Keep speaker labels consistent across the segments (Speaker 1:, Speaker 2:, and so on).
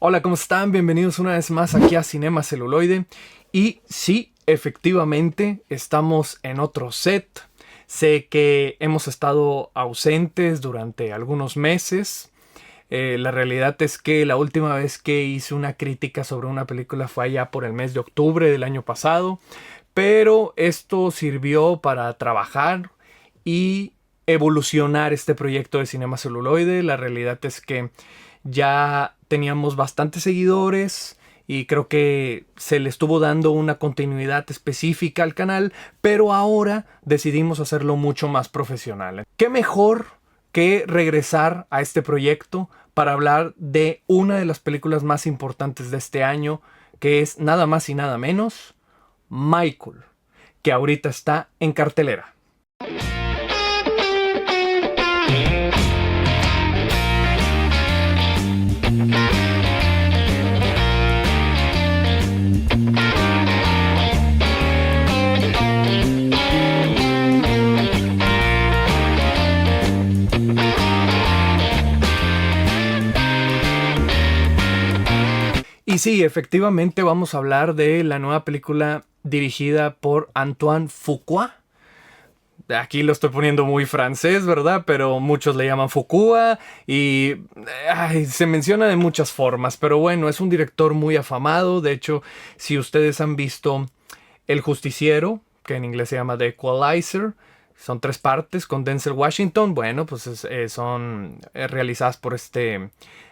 Speaker 1: Hola, ¿cómo están? Bienvenidos una vez más aquí a Cinema Celuloide. Y sí, efectivamente, estamos en otro set. Sé que hemos estado ausentes durante algunos meses. La realidad es que la última vez que hice una crítica sobre una película fue allá por el mes de octubre del año pasado. Pero esto sirvió para trabajar y evolucionar este proyecto de Cinema Celuloide. La realidad es que ya teníamos bastantes seguidores y creo que se le estuvo dando una continuidad específica al canal, pero ahora decidimos hacerlo mucho más profesional. ¿Qué mejor que regresar a este proyecto para hablar de una de las películas más importantes de este año, que es nada más y nada menos Michael, que ahorita está en cartelera? Y sí, efectivamente vamos a hablar de la nueva película dirigida por Antoine Fuqua. Aquí lo estoy poniendo muy francés, ¿verdad? Pero muchos le llaman Fuqua y se menciona de muchas formas. Pero bueno, es un director muy afamado. De hecho, si ustedes han visto El Justiciero, que en inglés se llama The Equalizer, son 3 partes con Denzel Washington. Bueno, pues son realizadas por este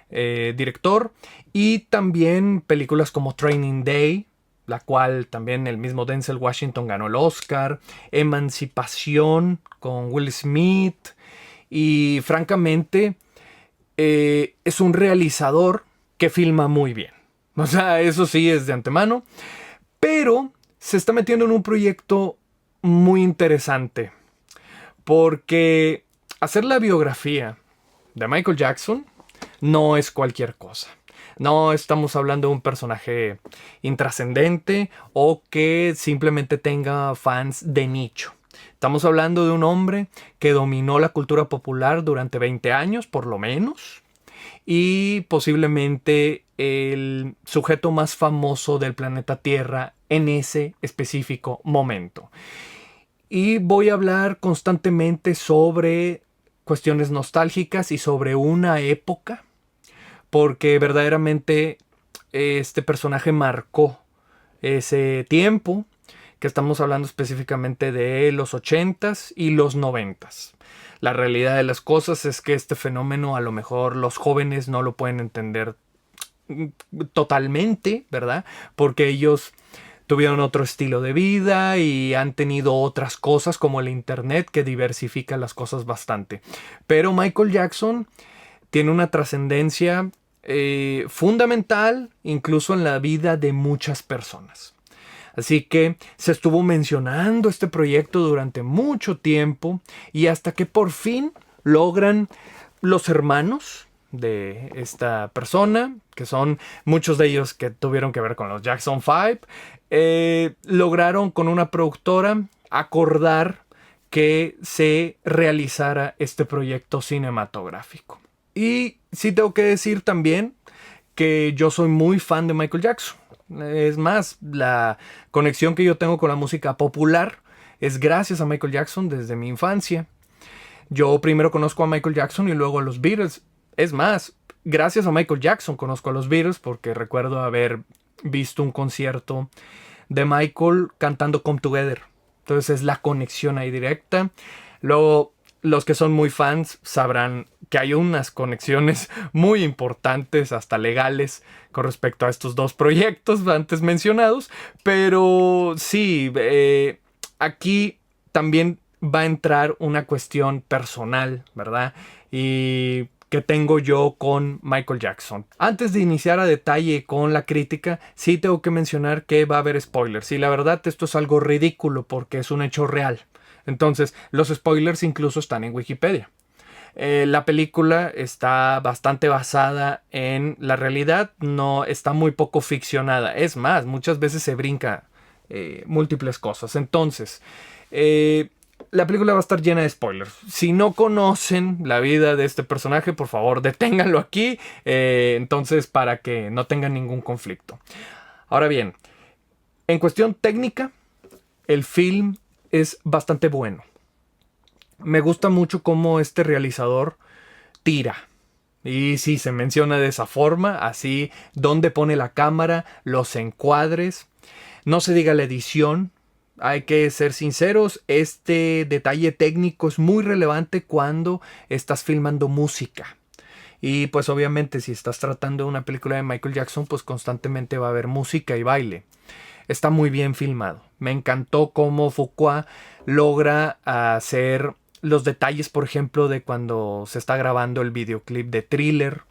Speaker 1: director. Y también películas como Training Day, la cual también el mismo Denzel Washington ganó el Oscar. Emancipación con Will Smith. Y francamente, es un realizador que filma muy bien. O sea, eso sí es de antemano. Pero se está metiendo en un proyecto muy interesante. Porque hacer la biografía de Michael Jackson no es cualquier cosa. No estamos hablando de un personaje intrascendente o que simplemente tenga fans de nicho. Estamos hablando de un hombre que dominó la cultura popular durante 20 años, por lo menos, y posiblemente el sujeto más famoso del planeta Tierra en ese específico momento. Y voy a hablar constantemente sobre cuestiones nostálgicas y sobre una época, porque verdaderamente este personaje marcó ese tiempo, que estamos hablando específicamente de los 80s y los 90s. La realidad de las cosas es que este fenómeno a lo mejor los jóvenes no lo pueden entender totalmente, ¿verdad? Porque ellos tuvieron otro estilo de vida y han tenido otras cosas como el internet que diversifica las cosas bastante. Pero Michael Jackson tiene una trascendencia fundamental incluso en la vida de muchas personas. Así que se estuvo mencionando este proyecto durante mucho tiempo y hasta que por fin logran los hermanos de esta persona, que son muchos de ellos que tuvieron que ver con los Jackson 5, lograron con una productora acordar que se realizara este proyecto cinematográfico. Y sí tengo que decir también que yo soy muy fan de Michael Jackson. Es más, la conexión que yo tengo con la música popular es gracias a Michael Jackson desde mi infancia. Yo primero conozco a Michael Jackson y luego a los Beatles. Es más, gracias a Michael Jackson conozco a los Beatles porque recuerdo haber visto un concierto de Michael cantando Come Together. Entonces es la conexión ahí directa. Luego, los que son muy fans sabrán que hay unas conexiones muy importantes, hasta legales, con respecto a estos dos proyectos antes mencionados. Pero sí, aquí también va a entrar una cuestión personal, ¿verdad? Y que tengo yo con Michael Jackson. Antes de iniciar a detalle con la crítica, sí tengo que mencionar que va a haber spoilers. Y la verdad, esto es algo ridículo porque es un hecho real. Entonces, los spoilers incluso están en Wikipedia. La película está bastante basada en la realidad, no está muy poco ficcionada. Es más, muchas veces se brinca múltiples cosas. Entonces, la película va a estar llena de spoilers. Si no conocen la vida de este personaje, por favor, deténganlo aquí. Entonces, para que no tengan ningún conflicto. Ahora bien, en cuestión técnica, el film es bastante bueno. Me gusta mucho cómo este realizador tira. Y sí, se menciona de esa forma, así, dónde pone la cámara, los encuadres. No se diga la edición. Hay que ser sinceros, este detalle técnico es muy relevante cuando estás filmando música. Y pues obviamente si estás tratando de una película de Michael Jackson, pues constantemente va a haber música y baile. Está muy bien filmado. Me encantó cómo Fuqua logra hacer los detalles, por ejemplo, de cuando se está grabando el videoclip de Thriller.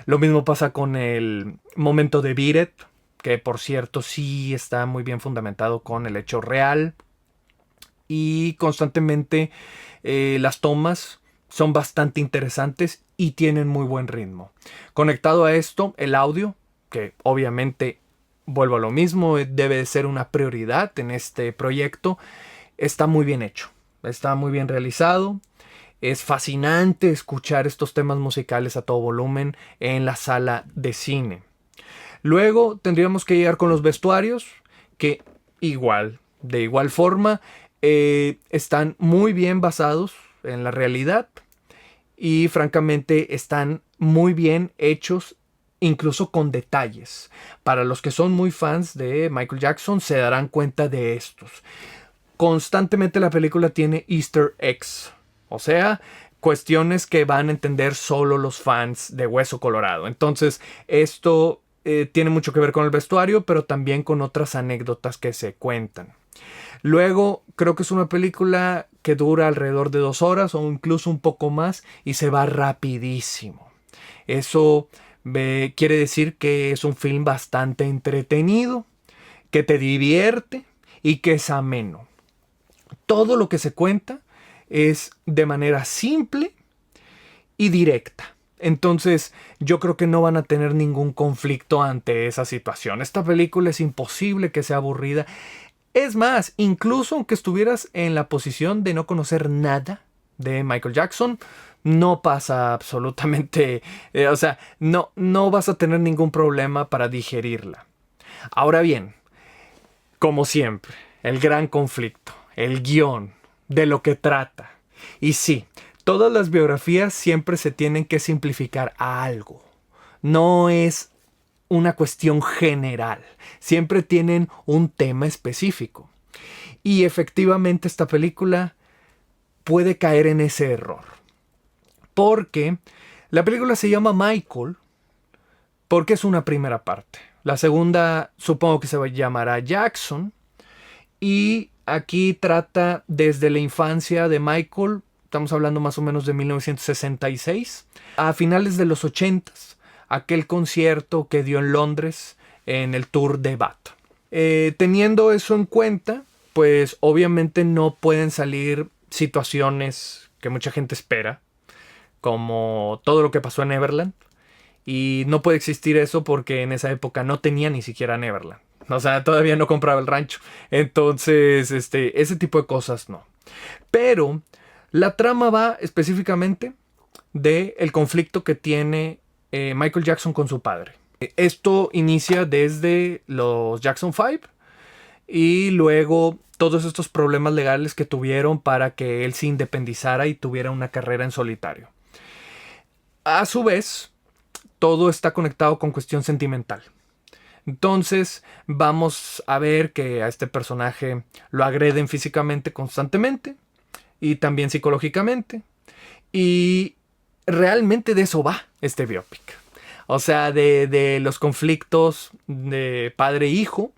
Speaker 1: Lo mismo pasa con el momento de Beat It, que por cierto sí está muy bien fundamentado con el hecho real. Y constantemente las tomas son bastante interesantes y tienen muy buen ritmo. Conectado a esto, el audio, que obviamente, vuelvo a lo mismo, debe de ser una prioridad en este proyecto, está muy bien hecho, está muy bien realizado. Es fascinante escuchar estos temas musicales a todo volumen en la sala de cine. Luego tendríamos que llegar con los vestuarios, que de igual forma, están muy bien basados en la realidad y francamente están muy bien hechos, incluso con detalles. Para los que son muy fans de Michael Jackson se darán cuenta de estos. Constantemente la película tiene Easter eggs, o sea, cuestiones que van a entender solo los fans de Hueso Colorado. Entonces, esto tiene mucho que ver con el vestuario, pero también con otras anécdotas que se cuentan. Luego, creo que es una película que dura alrededor de 2 horas o incluso un poco más y se va rapidísimo. Eso quiere decir que es un film bastante entretenido, que te divierte y que es ameno. Todo lo que se cuenta es de manera simple y directa. Entonces yo creo que no van a tener ningún conflicto ante esa situación. Esta película es imposible que sea aburrida. Es más, incluso aunque estuvieras en la posición de no conocer nada de Michael Jackson, no pasa absolutamente, o sea, no vas a tener ningún problema para digerirla. Ahora bien, como siempre, el gran conflicto, el guión, de lo que trata. Y sí, todas las biografías siempre se tienen que simplificar a algo. No es una cuestión general. Siempre tienen un tema específico. Y efectivamente esta película puede caer en ese error. Porque la película se llama Michael porque es una primera parte. La segunda supongo que se llamará Jackson. Y aquí trata desde la infancia de Michael, estamos hablando más o menos de 1966, a finales de los 80, aquel concierto que dio en Londres en el tour de Bat. Teniendo eso en cuenta, pues obviamente no pueden salir situaciones que mucha gente espera, como todo lo que pasó en Neverland. Y no puede existir eso porque en esa época no tenía ni siquiera Neverland. O sea, todavía no compraba el rancho. Entonces, ese tipo de cosas no. Pero la trama va específicamente del conflicto que tiene Michael Jackson con su padre. Esto inicia desde los Jackson 5 y luego todos estos problemas legales que tuvieron para que él se independizara y tuviera una carrera en solitario. A su vez, todo está conectado con cuestión sentimental. Entonces vamos a ver que a este personaje lo agreden físicamente constantemente y también psicológicamente. Y realmente de eso va este biopic. O sea, de los conflictos de padre e hijo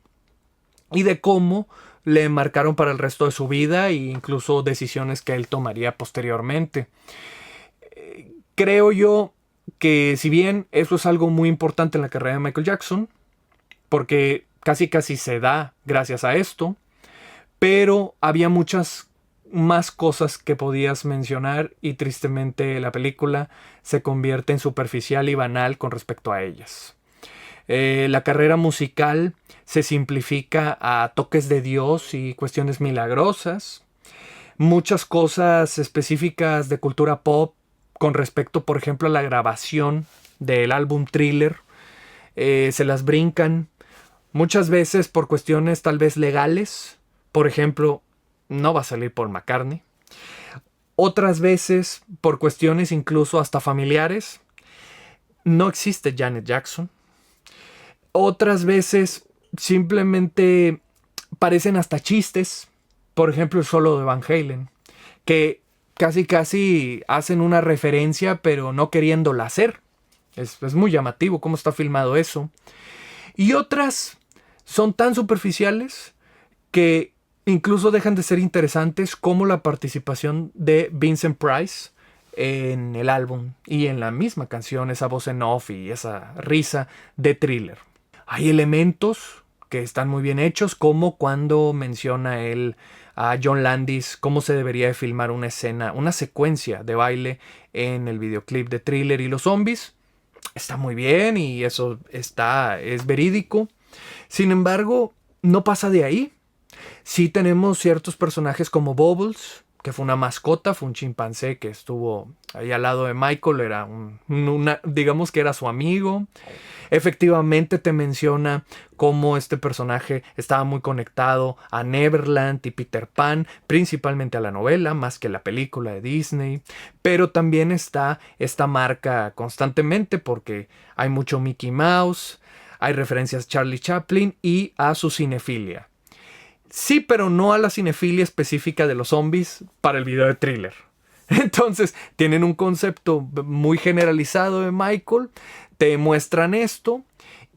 Speaker 1: y de cómo le marcaron para el resto de su vida e incluso decisiones que él tomaría posteriormente. Creo yo que si bien eso es algo muy importante en la carrera de Michael Jackson, porque casi se da gracias a esto, pero había muchas más cosas que podías mencionar y tristemente la película se convierte en superficial y banal con respecto a ellas. La carrera musical se simplifica a toques de Dios y cuestiones milagrosas. muchas cosas específicas de cultura pop con respecto, por ejemplo, a la grabación del álbum Thriller. Se las brincan muchas veces por cuestiones tal vez legales. Por ejemplo, no va a salir Paul McCartney. Otras veces por cuestiones incluso hasta familiares. No existe Janet Jackson. Otras veces simplemente parecen hasta chistes. Por ejemplo, el solo de Van Halen, que casi hacen una referencia, pero no queriéndola hacer. Es muy llamativo cómo está filmado eso. Y otras son tan superficiales que incluso dejan de ser interesantes, como la participación de Vincent Price en el álbum y en la misma canción, esa voz en off y esa risa de Thriller. Hay elementos que están muy bien hechos, como cuando menciona él a John Landis cómo se debería de filmar una escena, una secuencia de baile en el videoclip de Thriller y los zombies. Está muy bien y eso es verídico. Sin embargo, no pasa de ahí. Sí tenemos ciertos personajes como Bubbles, que fue una mascota, fue un chimpancé que estuvo ahí al lado de Michael, era digamos que era su amigo. Efectivamente te menciona cómo este personaje estaba muy conectado a Neverland y Peter Pan, principalmente a la novela, más que la película de Disney. Pero también está esta marca constantemente porque hay mucho Mickey Mouse, hay referencias a Charlie Chaplin y a su cinefilia. Sí, pero no a la cinefilia específica de los zombies para el video de Thriller. Entonces, tienen un concepto muy generalizado de Michael, te muestran esto,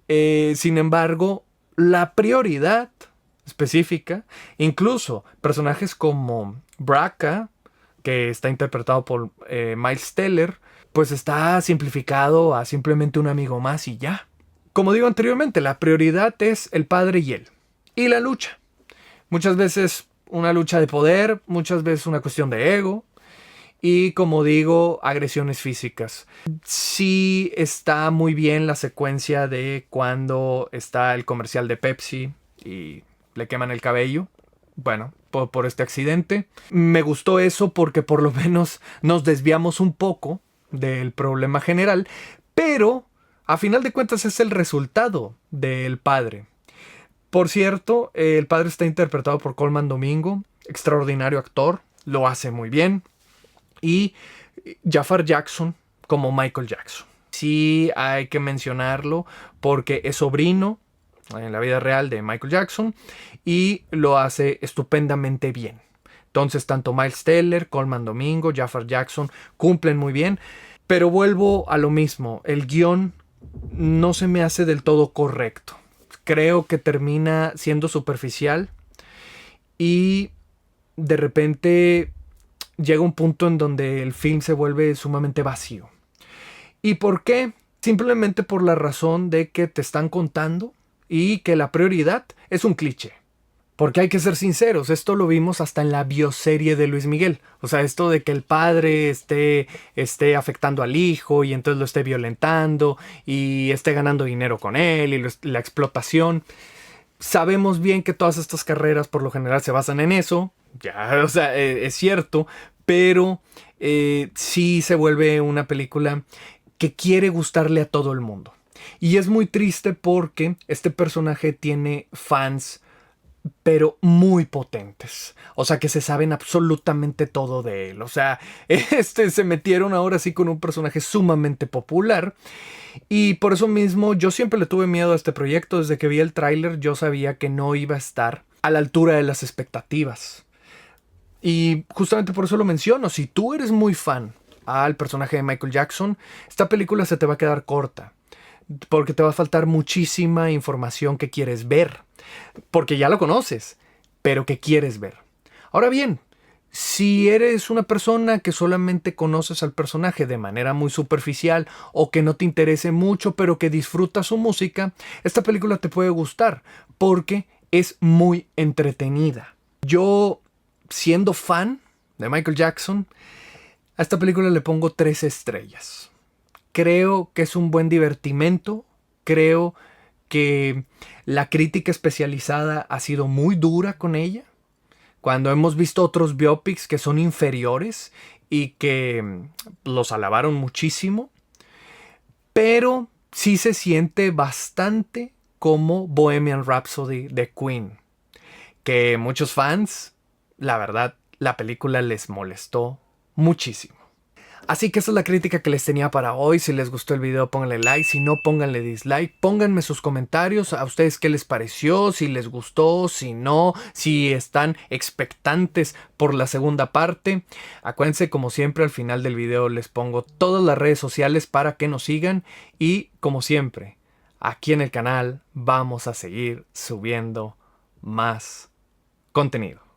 Speaker 1: sin embargo, la prioridad específica, incluso personajes como Braca, que está interpretado por Miles Teller, pues está simplificado a simplemente un amigo más y ya. Como digo anteriormente, la prioridad es el padre y él. Y la lucha. Muchas veces una lucha de poder, muchas veces una cuestión de ego. Y como digo, agresiones físicas. Sí está muy bien la secuencia de cuando está el comercial de Pepsi y le queman el cabello. Bueno, por este accidente. Me gustó eso porque por lo menos nos desviamos un poco del problema general. Pero a final de cuentas es el resultado del padre. Por cierto, el padre está interpretado por Colman Domingo. Extraordinario actor. Lo hace muy bien. Y Jafar Jackson como Michael Jackson. Sí hay que mencionarlo porque es sobrino en la vida real de Michael Jackson y lo hace estupendamente bien. Entonces tanto Miles Teller, Colman Domingo, Jafar Jackson cumplen muy bien. Pero vuelvo a lo mismo, el guión no se me hace del todo correcto. Creo que termina siendo superficial y de repente llega un punto en donde el film se vuelve sumamente vacío. ¿Y por qué? Simplemente por la razón de que te están contando y que la prioridad es un cliché. Porque hay que ser sinceros, esto lo vimos hasta en la bioserie de Luis Miguel. O sea, esto de que el padre esté afectando al hijo y entonces lo esté violentando y esté ganando dinero con él y la explotación. Sabemos bien que todas estas carreras por lo general se basan en eso. Ya, o sea, es cierto, pero sí se vuelve una película que quiere gustarle a todo el mundo. Y es muy triste porque este personaje tiene fans, pero muy potentes. O sea, que se saben absolutamente todo de él. O sea, se metieron ahora sí con un personaje sumamente popular. Y por eso mismo yo siempre le tuve miedo a este proyecto. Desde que vi el tráiler yo sabía que no iba a estar a la altura de las expectativas. Y justamente por eso lo menciono. Si tú eres muy fan al personaje de Michael Jackson, esta película se te va a quedar corta. Porque te va a faltar muchísima información que quieres ver. Porque ya lo conoces, pero que quieres ver. Ahora bien, si eres una persona que solamente conoces al personaje de manera muy superficial o que no te interese mucho, pero que disfruta su música, esta película te puede gustar porque es muy entretenida. Yo, siendo fan de Michael Jackson, a esta película le pongo 3 estrellas. Creo que es un buen divertimento. Creo que la crítica especializada ha sido muy dura con ella. cuando hemos visto otros biopics que son inferiores y que los alabaron muchísimo, pero sí se siente bastante como Bohemian Rhapsody de Queen, que muchos fans, la verdad, la película les molestó muchísimo. Así que esa es la crítica que les tenía para hoy. Si les gustó el video, pónganle like. Si no, pónganle dislike. Pónganme sus comentarios a ustedes qué les pareció, si les gustó, si no, si están expectantes por la segunda parte. Acuérdense, como siempre, al final del video les pongo todas las redes sociales para que nos sigan. Y como siempre, aquí en el canal vamos a seguir subiendo más contenido.